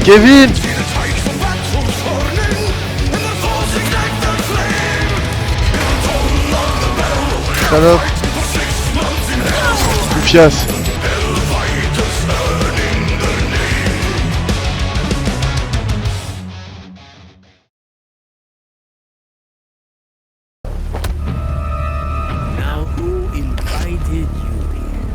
Kevin! Salope! Loufias! Now who invited you here?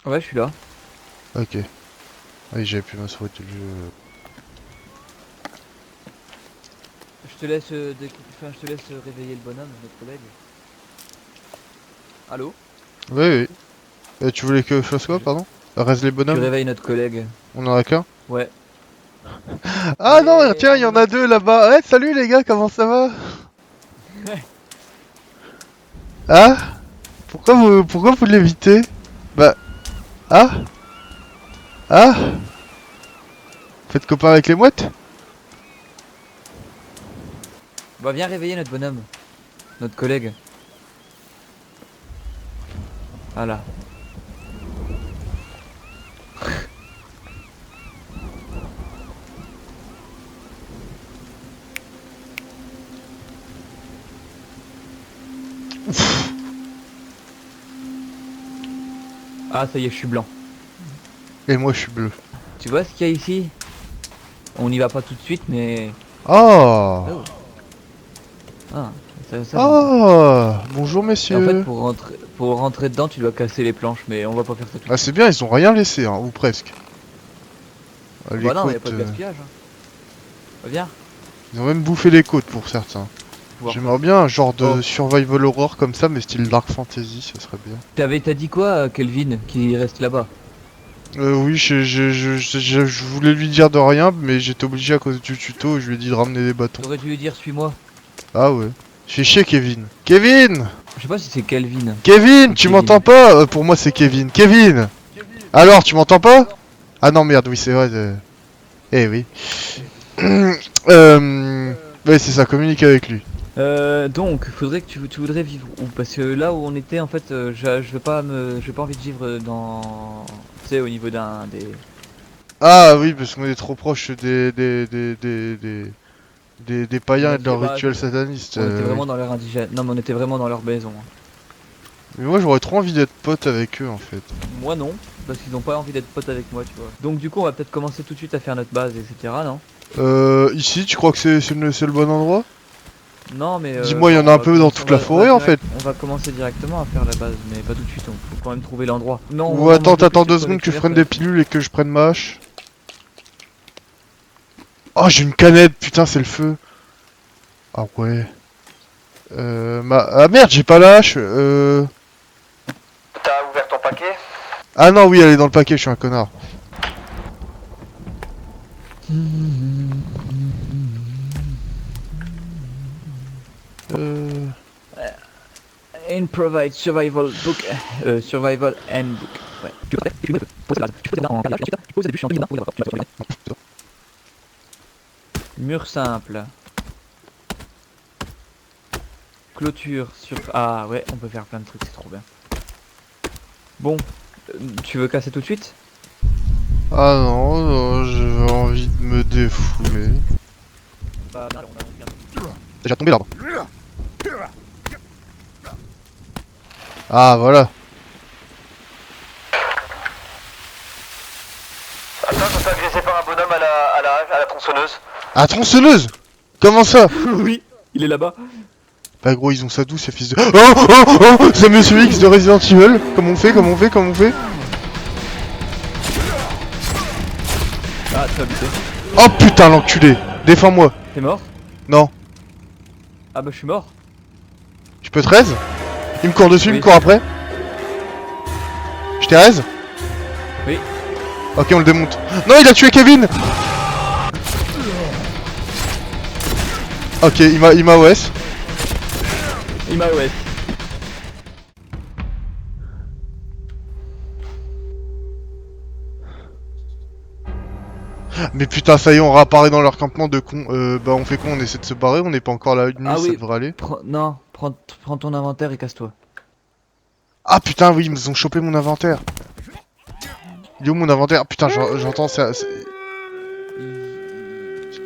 Ouais, je suis là. Ok. Oui, j'avais plus ma souris tout le jeu. Je te laisse, je te laisse réveiller le bonhomme, notre collègue. Allô? Oui, oui. Tu voulais que je fasse quoi, pardon? Reste les Tu bonhommes? réveilles notre collègue. On en a qu'un? Ouais. Ah Mais- non, tiens, il y en a deux là-bas. Ouais, salut les gars, comment ça va? Ouais. Ah? Pourquoi vous l'évitez? Bah... Ah? Ah? Faites copain avec les mouettes? Bah viens réveiller notre bonhomme. Notre collègue. Voilà. Ah ça y est, je suis blanc. Et moi je suis bleu. Tu vois ce qu'il y a ici? On n'y va pas tout de suite, mais... Oh! Oh. Ah, ça Oh! Bonjour Et messieurs. en fait, pour rentrer dedans, tu dois casser les planches, mais on va pas faire ça tout de Ah c'est bien, ils ont rien laissé, hein, ou presque. Ah, les Bah non, y a côtes, pas de gaspillage. Hein. Bah, viens. ils ont même bouffé les côtes pour certains. Voir. J'aimerais bien un genre de Oh. survival horror comme ça, mais style Dark Fantasy, ça serait bien. T'as dit quoi, Kelvin, qui reste là-bas? Oui, je voulais lui dire de rien, mais j'étais obligé à cause du tuto, je lui ai dit de ramener des bâtons. T'aurais dû lui dire suis-moi. Ah ouais. Je fais chier Kevin. Kevin! Je sais pas si c'est Kelvin. Kevin, tu Kevin. m'entends pas? Pour moi c'est Kevin. Kevin! Alors, tu m'entends pas? Ah non, merde, oui, c'est vrai. Eh oui. Ouais, c'est ça, communique avec lui. Donc, faudrait que tu voudrais vivre où? Parce que là où on était, en fait, je veux pas envie de vivre dans, tu sais, au niveau des. Ah oui, parce qu'on est trop proche des païens et de leurs Bah, rituels satanistes. On était oui. vraiment dans leur indigène. Non, mais on était vraiment dans leur maison. Hein. Mais moi j'aurais trop envie d'être pote avec eux en fait. Moi non, parce qu'ils ont pas envie d'être potes avec moi, tu vois. Donc du coup, on va peut-être commencer tout de suite à faire notre base, etc. Non? Ici, tu crois que c'est le bon endroit? Non, mais. Dis-moi, il y en a un peu dans toute la forêt en fait. On va commencer directement à faire la base, mais pas tout de suite. On faut quand même trouver l'endroit. Non. Ou attends 2 secondes que je prenne des pilules et que je prenne ma hache. Oh, j'ai une canette, putain, c'est le feu. Ah ouais. Ah merde, j'ai pas la hache. T'as ouvert ton paquet? Ah non, oui, elle est dans le paquet, je suis un connard. Improvise survival book, survival handbook. Ouais. Mur simple. Clôture sur... Ah ouais, on peut faire plein de trucs, c'est trop bien. Bon, tu veux casser tout de suite? Ah non, non, j'ai envie de me défouler. Bah, Déjà tombé l'arbre. Ah voilà. Attends, je me fais agresser par un bonhomme à la tronçonneuse. Ah, tronçonneuse! Comment ça? oui, il est là-bas. Bah gros, ils ont ça d'où ces fils de... Oh c'est Monsieur X de Resident Evil. Comment on fait? Ah, tu as buté. Oh putain, l'enculé. Défends-moi. T'es mort? Non. Ah bah je suis mort. Je peux te raise? Il me court dessus, il Oui. me court après. Je t'ai raise? Oui. Ok, on le démonte. Non, il a tué Kevin! Ok, il m'a OS. Il m'a OS. Mais putain, ça y est, on réapparaît dans leur campement de con. Bah on fait quoi? On essaie de se barrer, on n'est pas encore là une nuit, Ah ça oui. devrait aller. Non, prends ton inventaire et casse-toi. Ah putain, oui, ils nous ont chopé mon inventaire. Il est où mon inventaire? Putain, j'entends ça. C'est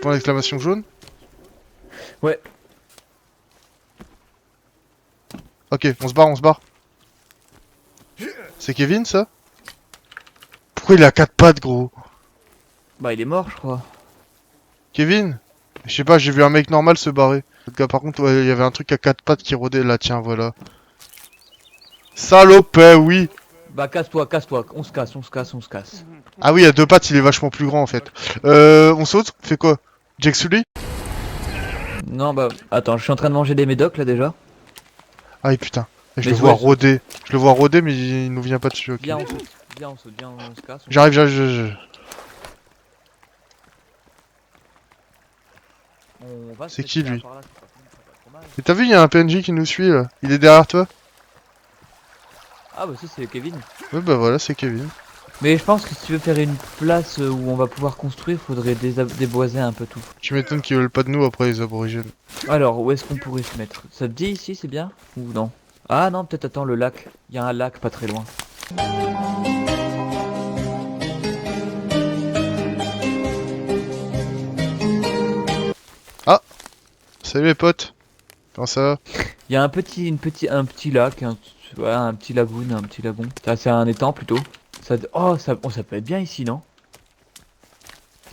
point d'exclamation jaune? Ouais. Ok, on se barre, on se barre. C'est Kevin, ça? Pourquoi il est à 4 pattes, gros? Bah il est mort, je crois. Kevin? Je sais pas, j'ai vu un mec normal se barrer. Par contre, ouais, il y avait un truc à 4 pattes qui rôdait là, tiens, voilà. Salopé, oui! Bah casse-toi, casse-toi. On se casse, on se casse, on se casse. Ah oui, à 2 pattes, il est vachement plus grand en fait. On saute? On fait quoi? Jake Sully? Non, bah attends, je suis en train de manger des médocs là déjà. Ah oui, putain. Je Mais le vois ouais, rôder. Je le vois rôder, mais il nous vient pas dessus. Ok. Viens, on saute. Viens, on saute, viens, on se casse. J'arrive, j'arrive. On va se C'est mettre qui, là, lui? par là, c'est pas trop mal. Mais t'as vu, il y a un PNJ qui nous suit là. Il est derrière toi? Ah bah ça c'est Kevin. Ouais, bah voilà, c'est Kevin. Mais je pense que si tu veux faire une place où on va pouvoir construire, faudrait déboiser un peu tout. Tu m'étonnes qu'ils veulent pas de nous après les aborigènes. Alors, où est-ce qu'on pourrait se mettre? Ça te dit ici, c'est bien? Ou non? Ah non, peut-être attends, le lac. Il y a un lac pas très loin. Salut les potes. Comment ça va? Il y a un petit lac, un petit lagon. Ça, c'est un étang plutôt. Oh, ça peut être bien ici, non?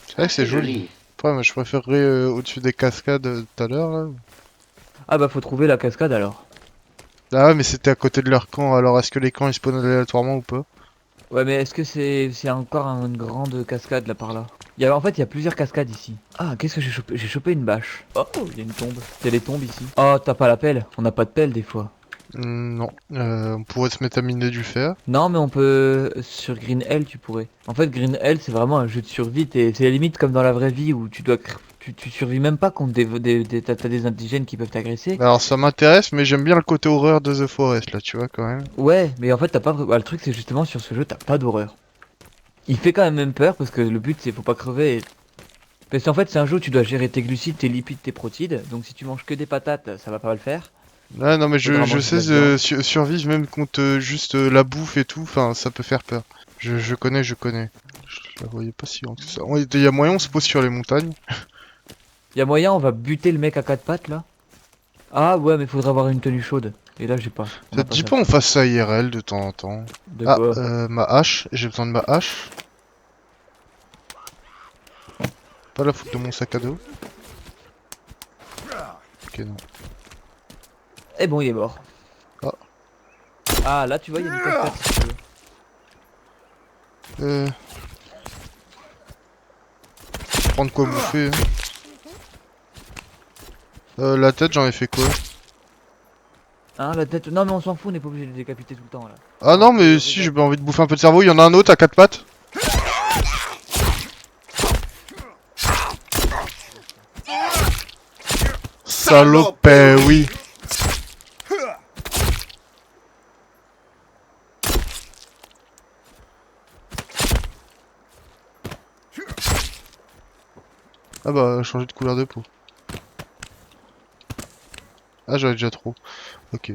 C'est vrai que c'est joli. Après, moi je préférerais au-dessus des cascades tout à l'heure là. Ah bah faut trouver la cascade alors. Ah ouais, mais c'était à côté de leur camp, alors est-ce que les camps ils spawnent aléatoirement ou pas? Ouais, mais est-ce que c'est encore une grande cascade là par là? En fait, il y a plusieurs cascades ici. Ah, qu'est-ce que j'ai chopé? J'ai chopé une bâche. Oh, il y a une tombe. Il y a des tombes ici. Oh, t'as pas la pelle? On n'a pas de pelle des fois. Non. On pourrait se mettre à miner du fer. Non, mais on peut... Sur Green Hell, tu pourrais. En fait, Green Hell, c'est vraiment un jeu de survie. C'est la limite comme dans la vraie vie où tu dois... Tu survis même pas contre t'as des indigènes qui peuvent t'agresser. Alors ça m'intéresse, mais j'aime bien le côté horreur de The Forest là, tu vois quand même. Ouais, mais en fait, t'as pas... Bah, le truc, c'est justement sur ce jeu, t'as pas d'horreur. Il fait quand même peur parce que le but, c'est faut pas crever. Parce qu'en fait, c'est un jeu où tu dois gérer tes glucides, tes lipides, tes protides. Donc si tu manges que des patates, ça va pas le faire. Ah non mais Faudra je manger de sais la survivre même contre juste la bouffe et tout, enfin ça peut faire peur. Je connais. Je la voyais pas si loin que ça. Il y a moyen on se pose sur les montagnes. Y a moyen, on va buter le mec à quatre pattes là. Ah ouais, mais faudrait avoir une tenue chaude. Et là, j'ai pas. On Ça a te dit ça. pas on fasse ça IRL de temps en temps? De Ah, quoi ma hache, j'ai besoin de ma hache. Pas la foutre de mon sac à dos. Ok non. Eh bon, il est mort. Ah. Ah, là, tu vois, il y a une cascade si tu veux. Prendre quoi bouffer. La tête j'en ai fait quoi? Hein, la tête. Non, mais on s'en fout, on n'est pas obligé de les décapiter tout le temps là. Ah non mais si j'ai envie de bouffer un peu de cerveau, il y en a un autre à 4 pattes. Salopé, oui. Ah bah changer de couleur de peau. Ah j'avais déjà trop. Ok.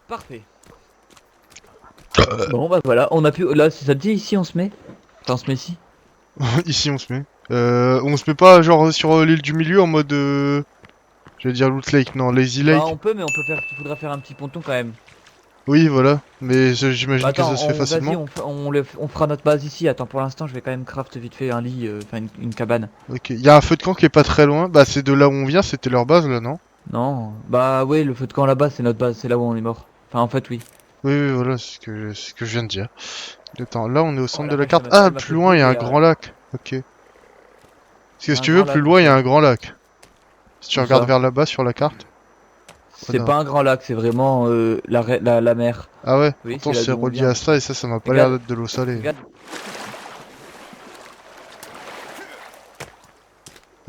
Parfait. Bon, bah voilà, on a pu. Là, si ça te dit, ici, on se met. Enfin, on se met ici. Ici on se met. On se met pas genre sur l'île du milieu en mode j'allais dire Loot Lake, non, Lazy Lake. Bah, on peut, mais il faudra faire un petit ponton quand même. Oui voilà, mais j'imagine Bah, que attends, ça se fait facilement. vas-y, on fera notre base ici. Attends, pour l'instant, je vais quand même craft vite fait un lit, enfin une cabane. Ok, il y a un feu de camp qui est pas très loin. Bah c'est de là où on vient, c'était leur base là, non? Non, bah ouais, le feu de camp là-bas, c'est notre base, c'est là où on est mort. Enfin, en fait, oui. Oui, voilà, c'est ce que je viens de dire. Attends, là on est au centre la de la vache, carte. ça Ah, m'a plus fait loin il y a un flipper, grand lac. Ok. Parce que Un si tu grand veux, plus lac, loin il y a ok. un grand lac. Si tu Où regardes ça vers là-bas sur la carte. C'est non. pas un grand lac, c'est vraiment la mer. Ah ouais, Oui, pourtant c'est là c'est d'où on relié vient. à ça et ça m'a pas Regarde. l'air d'être de l'eau salée. Regarde.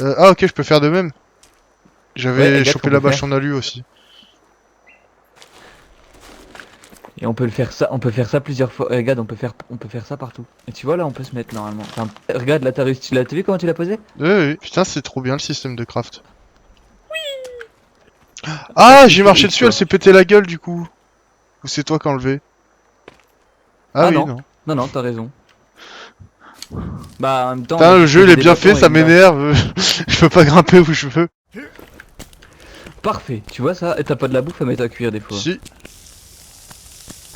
Ah ok, je peux faire de même. Ouais, J'avais regarde chopé qu'on la peut bâche faire. en alu aussi. Et on peut faire ça plusieurs fois. Regarde, on peut faire ça partout. Et tu vois là, on peut se mettre normalement. Enfin, regarde là, t'as réussi, t'as vu comment tu l'as posé? Oui. Putain, c'est trop bien le système de craft. Ah, j'ai marché dessus, elle s'est pété la gueule du coup. Ou c'est toi qui as enlevé? Ah oui, non. non. Non, t'as raison. Bah, en même temps. Putain, le jeu il est des bien bâtons fait, et ça une base. m'énerve. Je peux pas grimper où je veux. Parfait, tu vois ça? Et t'as pas de la bouffe à mettre à cuire des fois. Si.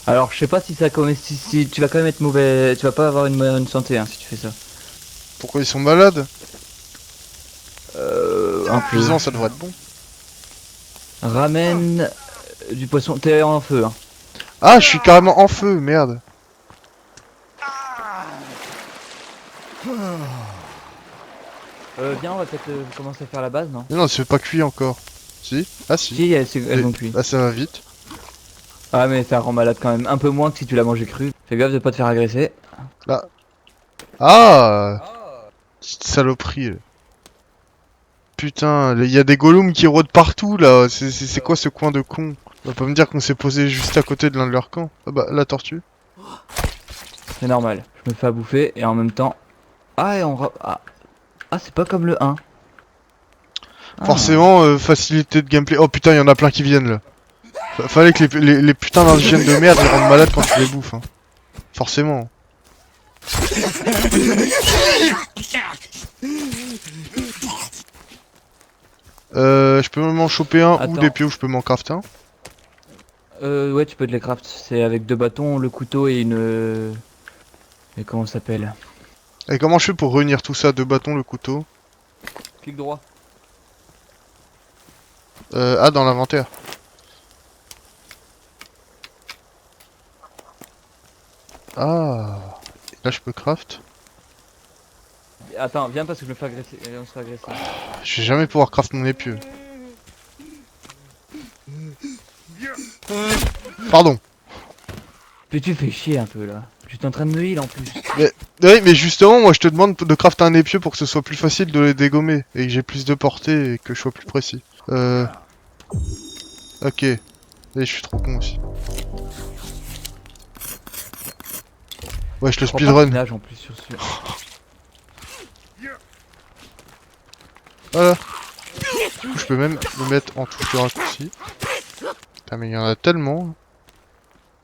Alors, je sais pas si ça si tu vas quand même être mauvais. Tu vas pas avoir une bonne santé hein, si tu fais ça. Pourquoi ils sont malades? Un peu. Cuisant, ça devrait être bon. Ramène du poisson. T'es en feu, hein. Ah, je suis carrément en feu, merde. Viens, on va peut-être commencer à faire la base, non? Mais non, c'est pas cuit encore. Si? Ah si. Si, elles ont cuit. Ah, ça va vite. Ah, mais ça rend malade quand même. Un peu moins que si tu l'as mangé cru. Fais gaffe de pas te faire agresser. Ah, petite saloperie. Là. Putain, il y a des golems qui rôdent partout là. C'est quoi ce coin de con? On va pas me dire qu'on s'est posé juste à côté de l'un de leurs camps. Ah bah, la tortue. C'est normal. Je me fais à bouffer et en même temps. Ah, et Ah, c'est pas comme le 1. Ah. Forcément, facilité de gameplay. Oh putain, il y en a plein qui viennent là. Fallait que les putains d'indigènes de merde ils rendent malades quand tu les bouffes. Hein. Forcément. Je peux m'en choper un ou Attends. des pieux, je peux m'en crafter un. Ouais, tu peux te les craft. C'est avec 2 bâtons, le couteau et une. Et comment ça s'appelle? Et comment je fais pour réunir tout ça? 2 bâtons, le couteau. Clic droit. Ah, dans l'inventaire. Ah. Et là, je peux craft. Attends, viens parce que je me fais agresser. On se fait agresser. Je vais jamais pouvoir craft mon épieu. Pardon. Puis tu fais chier un peu là. Je suis en train de me heal en plus. Oui, mais justement, moi je te demande de crafter un épieu pour que ce soit plus facile de les dégommer. Et que j'ai plus de portée et que je sois plus précis. Ok. Et je suis trop con aussi. Ouais, je le speedrun. En plus sur ce... Voilà. Du coup, je peux même me mettre en touche de raccourci. Putain, mais il y en a tellement.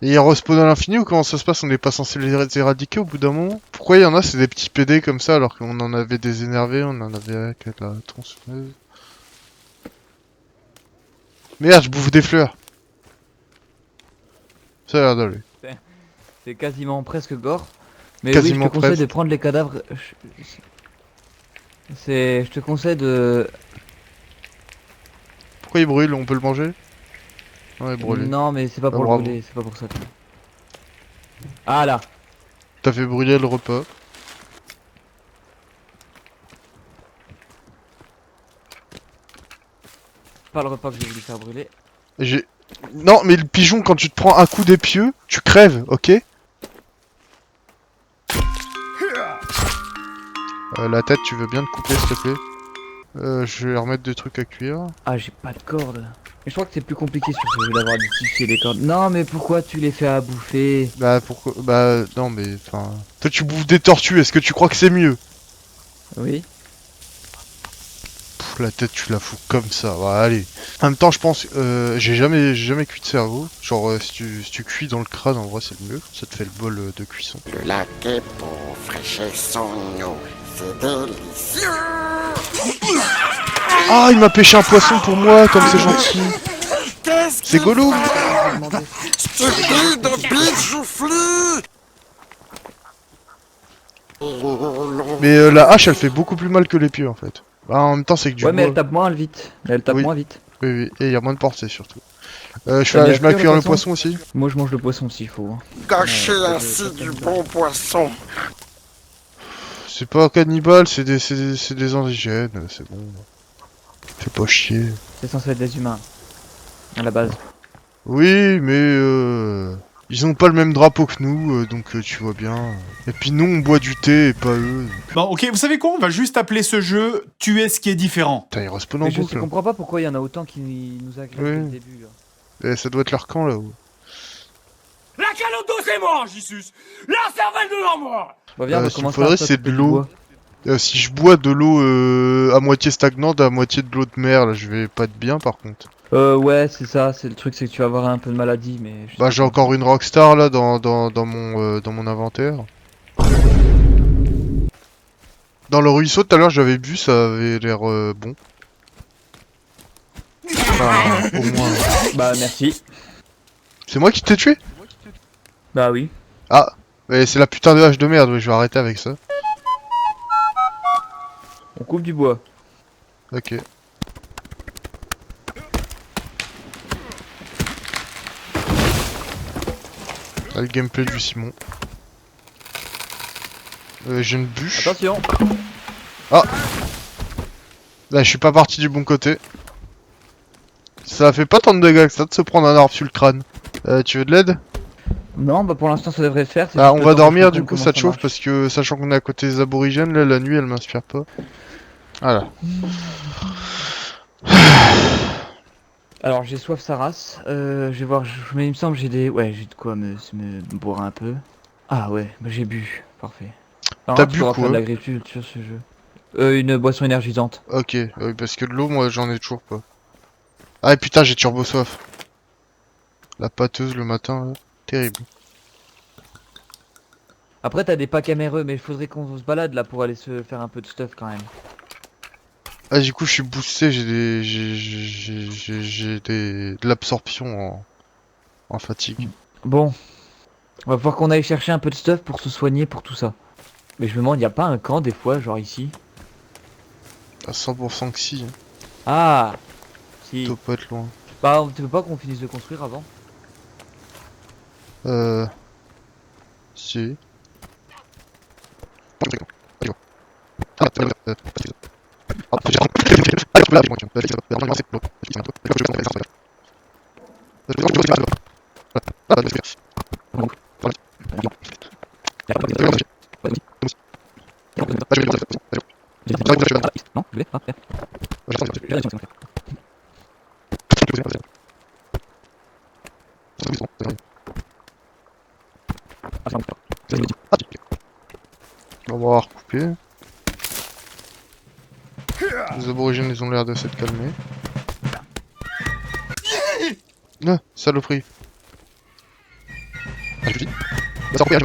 Et ils respawnent à l'infini ou comment ça se passe? On n'est pas censé les éradiquer au bout d'un moment? Pourquoi il y en a, c'est des petits PD comme ça alors qu'on en avait des énervés, on en avait avec la tronçonneuse. Merde, je bouffe des fleurs. Ça a l'air d'aller. C'est quasiment presque gore. Mais Quasiment oui, je te conseille presque. de prendre les cadavres. Je te conseille de... Pourquoi il brûle? On peut le manger? Ouais, brûler. Non, mais c'est pas Ah, pour bravo. le brûler, c'est pas pour ça. Ah là. T'as fait brûler le repas. Pas le repas que j'ai voulu faire brûler. Et j'ai... Non, mais le pigeon, quand tu te prends un coup d'épieu, tu crèves, ok? La tête, tu veux bien te couper, s'il te plaît? Je vais remettre des trucs à cuire. Ah, j'ai pas de cordes. Mais je crois que c'est plus compliqué sur ce jeu d'avoir des tissus et des cordes. Non, mais pourquoi tu les fais à bouffer? Bah, pourquoi... Bah, non, mais... Enfin... Toi, tu bouffes des tortues, est-ce que tu crois que c'est mieux? Oui. Pff, la tête, tu la fous comme ça, ouais, allez. En même temps, je pense... j'ai jamais cuit de cerveau. Genre, si tu cuis dans le crâne, en vrai, c'est le mieux. Ça te fait le bol de cuisson. Le lac est beau, fraîche son eau, c'est délicieux. Ah, il m'a pêché un poisson pour moi, comme c'est gentil. C'est Gollum. Je te dis de bijoufler. Mais la hache, elle fait beaucoup plus mal que l'épieu, en fait. Bah, en même temps, c'est que du Ouais, mais bois. elle tape moins vite. Elle tape Oui. moins vite. Oui, oui, et il y a moins de portée, surtout. Je T'as mis à mets à cuire cuire le le poisson aussi. Moi, je mange le poisson s'il faut. Hein. Gâcher Ouais, ainsi du bon poisson. C'est pas cannibale, c'est des indigènes, c'est bon. Fais pas chier. C'est censé être des humains. À la base. Oui, mais ils ont pas le même drapeau que nous, donc tu vois bien. Et puis nous, on boit du thé et pas eux. Donc... Bon, ok, vous savez quoi? On va juste appeler ce jeu Tuer ce qui est différent. Putain, ils respawnent en Mais je boucle. comprends pas pourquoi il y en a autant qui nous agressent Oui. dès le début. Là. Et ça doit être leur camp là-haut. Calodo, c'est mort, Jesus. La cervelle devant moi. Bah viens, on va ce qu'il commencer faudrait, à c'est couper de du l'eau. bois. Si je bois de l'eau à moitié stagnante, à moitié de l'eau de mer, là, je vais pas être bien par contre. Ouais, c'est ça, c'est le truc, c'est que tu vas avoir un peu de maladie, mais... je Bah sais j'ai pas. encore une Rockstar là dans mon inventaire. Dans le ruisseau tout à l'heure j'avais bu, ça avait l'air bon. Enfin, au moins. Bah merci. C'est moi qui t'ai tué? Bah oui. Ah, mais c'est la putain de hache de merde, ouais, je vais arrêter avec ça. On coupe du bois. Ok. Là, le gameplay du Simon. J'ai une bûche. Attention. Là, je suis pas parti du bon côté. Ça fait pas tant de dégâts que ça de se prendre un arbre sur le crâne. Tu veux de l'aide? Non, bah pour l'instant ça devrait le faire. c'est Ah, juste on le va temps que je dormir, comprenne du coup comment ça te chauffe marche. parce que sachant qu'on est à côté des aborigènes, là la nuit elle m'inspire pas. Voilà. Alors j'ai soif sa race. Je vais voir, mais il me semble que j'ai des... Ouais, j'ai de quoi me boire un peu. Ah ouais, bah j'ai bu. Parfait. T'as Tu bu pourras faire quoi? de l'agriculture sur ce jeu. Une boisson énergisante. Ok, oui, parce que de l'eau, moi j'en ai toujours pas. Ah et putain, j'ai turbo soif. La pâteuse le matin, là. Terrible. Après t'as des packs MRE, mais il faudrait qu'on se balade là pour aller se faire un peu de stuff quand même. Ah, du coup, je suis boosté, j'ai de l'absorption en fatigue. Bon. On va falloir qu'on aille chercher un peu de stuff pour se soigner pour tout ça. Mais je me demande, y a pas un camp des fois, genre ici? À 100% que si, hein. Ah si. Ça doit pas être loin. Bah, tu veux pas qu'on finisse de construire avant? Si. Non, je voulais pas faire. On va recouper. Les aborigènes, ils ont l'air de s'être calmés. Ah, saloperie. Ah, je dis. Bah, ça repère,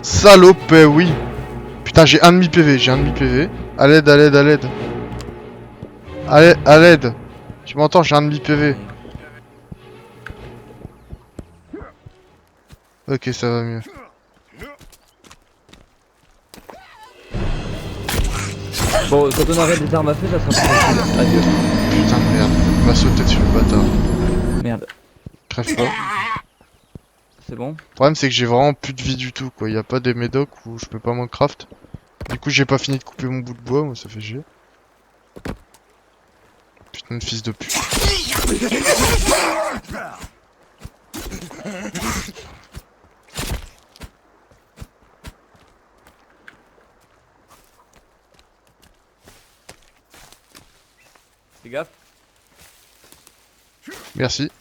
Salope, oui. Putain, j'ai un demi PV, j'ai un demi PV. À l'aide, à l'aide, à l'aide. À l'aide. Tu m'entends, j'ai un demi PV. Ok, ça va mieux. Bon, quand on arrête des armes à feu, ça sera plus facile. Adieu. Putain de merde, il m'a sauté dessus le bâtard. Merde. Crève pas. C'est bon? Le problème c'est que j'ai vraiment plus de vie du tout quoi, y a pas des médocs où je peux pas m'en craft. Du coup j'ai pas fini de couper mon bout de bois, moi ça fait chier. Putain de fils de pute. Fais gaffe. Merci.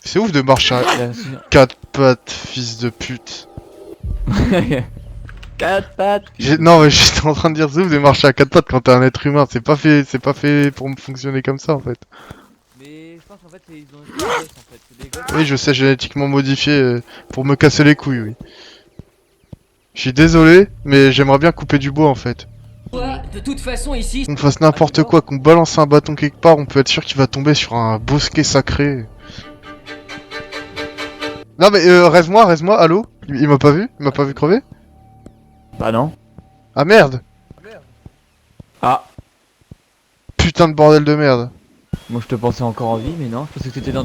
C'est ouf de marcher à Bien sûr. 4 pattes, fils de pute. 4 pattes. Non mais j'étais en train de dire c'est ouf de marcher à 4 pattes quand t'es un être humain, c'est pas fait pour me fonctionner comme ça en fait. Mais je pense en fait ils ont des gosses en fait. C'est des gosses. Oui je sais, génétiquement modifié pour me casser les couilles, oui. Je suis désolé, mais j'aimerais bien couper du bois en fait. De toute façon, ici, Qu'on fasse n'importe quoi, qu'on balance un bâton quelque part, on peut être sûr qu'il va tomber sur un bosquet sacré. Non mais rêve-moi, allô? Il m'a pas vu? Il m'a pas vu crever? Bah non. Ah merde! Ah. Putain de bordel de merde. Moi je te pensais encore en vie, mais non, je pensais que t'étais dans...